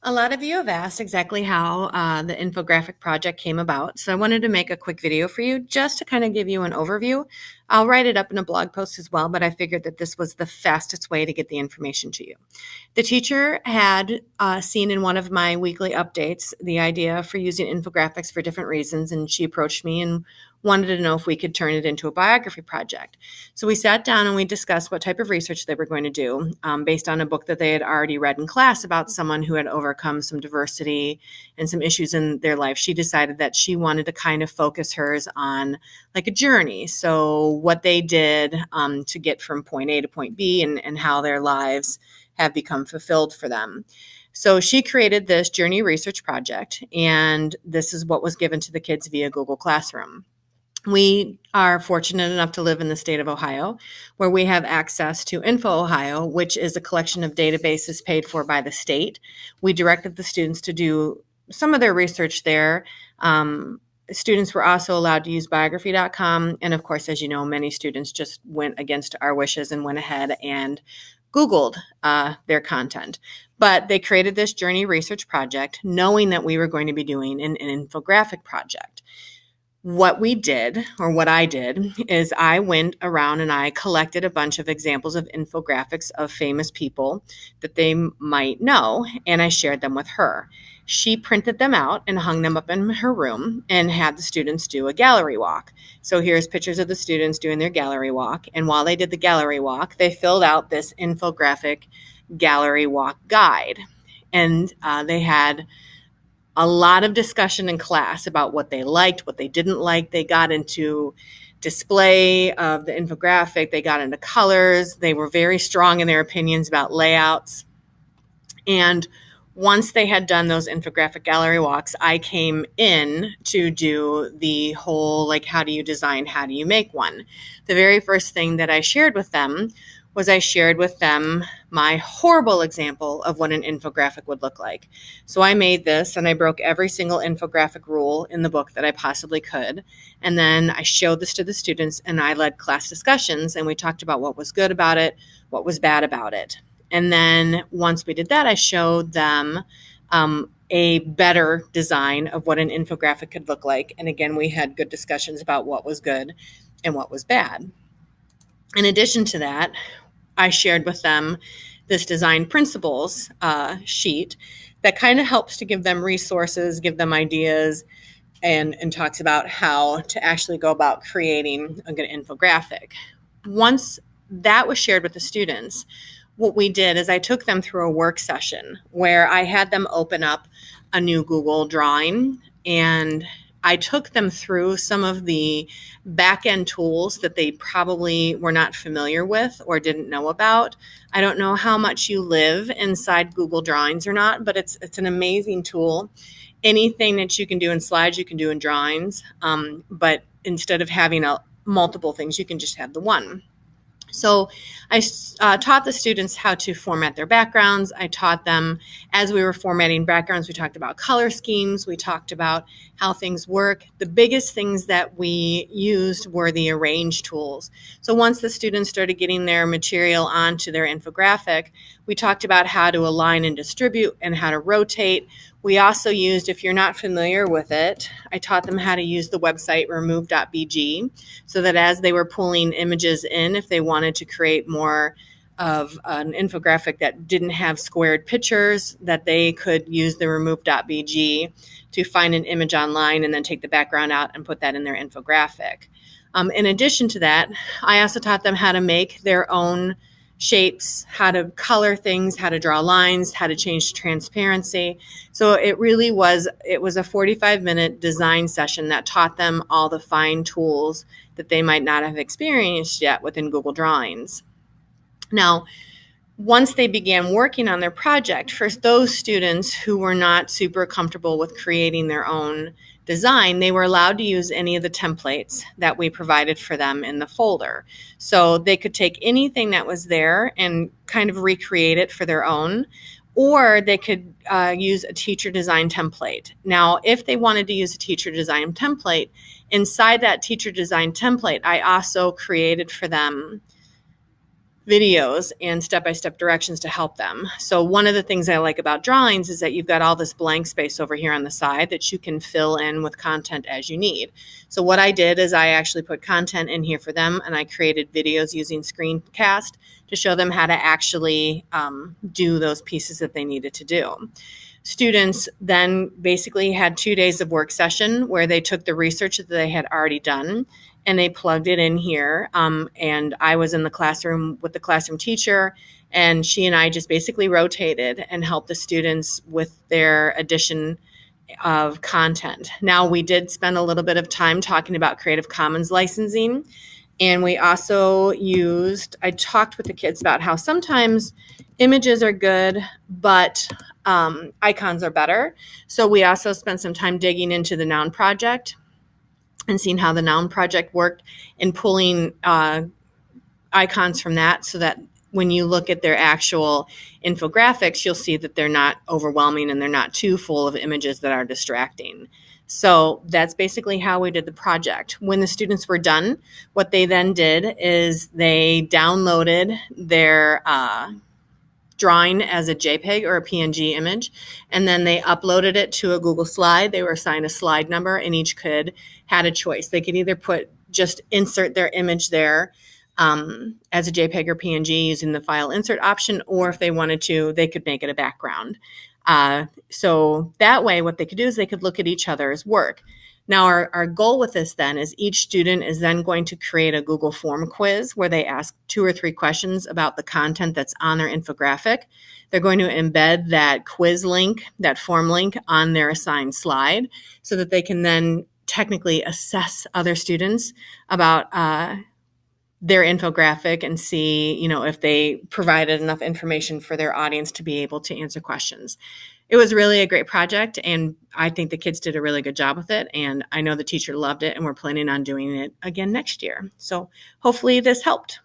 A lot of you have asked exactly how the Infographic Project came about, so I wanted to make a quick video for you just to kind of give you an overview. I'll write it up in a blog post as well, but I figured that this was the fastest way to get the information to you. The teacher had seen in one of my weekly updates the idea for using infographics for different reasons, and she approached me and wanted to know if we could turn it into a biography project. So we sat down and we discussed what type of research they were going to do based on a book that they had already read in class about someone who had overcome some diversity and some issues in their life. She decided that she wanted to kind of focus hers on like a journey. So what they did to get from point A to point B and how their lives have become fulfilled for them. So she created this journey research project, and this is what was given to the kids via Google Classroom. We are fortunate enough to live in the state of Ohio, where we have access to Info Ohio, which is a collection of databases paid for by the state. We directed the students to do some of their research there. Students were also allowed to use biography.com. And of course, as you know, many students just went against our wishes and went ahead and Googled their content. But they created this journey research project knowing that we were going to be doing an infographic project. What we did, or what I did, is I went around and I collected a bunch of examples of infographics of famous people that they might know, and I shared them with her. She printed them out and hung them up in her room and had the students do a gallery walk. So here's pictures of the students doing their gallery walk, and while they did the gallery walk, they filled out this infographic gallery walk guide. And they had a lot of discussion in class about what they liked, what they didn't like. They got into display of the infographic. They got into colors. They were very strong in their opinions about layouts. And once they had done those infographic gallery walks, I came in to do the whole, like, how do you design, how do you make one? The very first thing that I shared with them was I shared with them my horrible example of what an infographic would look like. So I made this and I broke every single infographic rule in the book that I possibly could. And then I showed this to the students and I led class discussions and we talked about what was good about it, what was bad about it. And then once we did that, I showed them a better design of what an infographic could look like. And again, we had good discussions about what was good and what was bad. In addition to that, I shared with them this design principles sheet that kind of helps to give them resources, give them ideas, and talks about how to actually go about creating a good infographic. Once that was shared with the students, what we did is I took them through a work session where I had them open up a new Google drawing, and I took them through some of the back-end tools that they probably were not familiar with or didn't know about. I don't know how much you live inside Google Drawings or not, but it's an amazing tool. Anything that you can do in slides, you can do in drawings. But instead of having multiple things, you can just have the one. So I taught the students how to format their backgrounds. I taught them, as we were formatting backgrounds, we talked about color schemes. We talked about how things work. The biggest things that we used were the arrange tools. So once the students started getting their material onto their infographic, we talked about how to align and distribute and how to rotate. We also used, if you're not familiar with it, I taught them how to use the website remove.bg so that as they were pulling images in, if they wanted to create more of an infographic that didn't have squared pictures, that they could use the remove.bg to find an image online and then take the background out and put that in their infographic. In addition to that, I also taught them how to make their own shapes, how to color things, how to draw lines, how to change transparency. So it was a 45-minute design session that taught them all the fine tools that they might not have experienced yet within Google Drawings. Now, once they began working on their project, for those students who were not super comfortable with creating their own design, they were allowed to use any of the templates that we provided for them in the folder. So they could take anything that was there and kind of recreate it for their own, or they could use a teacher design template. Now, if they wanted to use a teacher design template, inside that teacher design template, I also created for them videos and step-by-step directions to help them. So one of the things I like about drawings is that you've got all this blank space over here on the side that you can fill in with content as you need. So what I did is I actually put content in here for them, and I created videos using screencast to show them how to actually do those pieces that they needed to do. Students then basically had 2 days of work session where they took the research that they had already done and they plugged it in here. And I was in the classroom with the classroom teacher, and she and I just basically rotated and helped the students with their addition of content. Now, we did spend a little bit of time talking about Creative Commons licensing. And we also I talked with the kids about how sometimes images are good, but icons are better. So we also spent some time digging into the Noun Project and seeing how the Noun Project worked and pulling icons from that so that when you look at their actual infographics, you'll see that they're not overwhelming and they're not too full of images that are distracting. So that's basically how we did the project. When the students were done, what they then did is they downloaded their drawing as a JPEG or a PNG image, and then they uploaded it to a Google Slide. They were assigned a slide number, and each kid had a choice. They could either just insert their image there as a JPEG or PNG using the file insert option, or if they wanted to, they could make it a background. So that way, what they could do is they could look at each other's work. Now, our goal with this then is each student is then going to create a Google form quiz where they ask 2 or 3 questions about the content that's on their infographic. They're going to embed that quiz link, that form link on their assigned slide so that they can then technically assess other students about their infographic and see, if they provided enough information for their audience to be able to answer questions. It was really a great project, and I think the kids did a really good job with it, and I know the teacher loved it, and we're planning on doing it again next year. So hopefully this helped.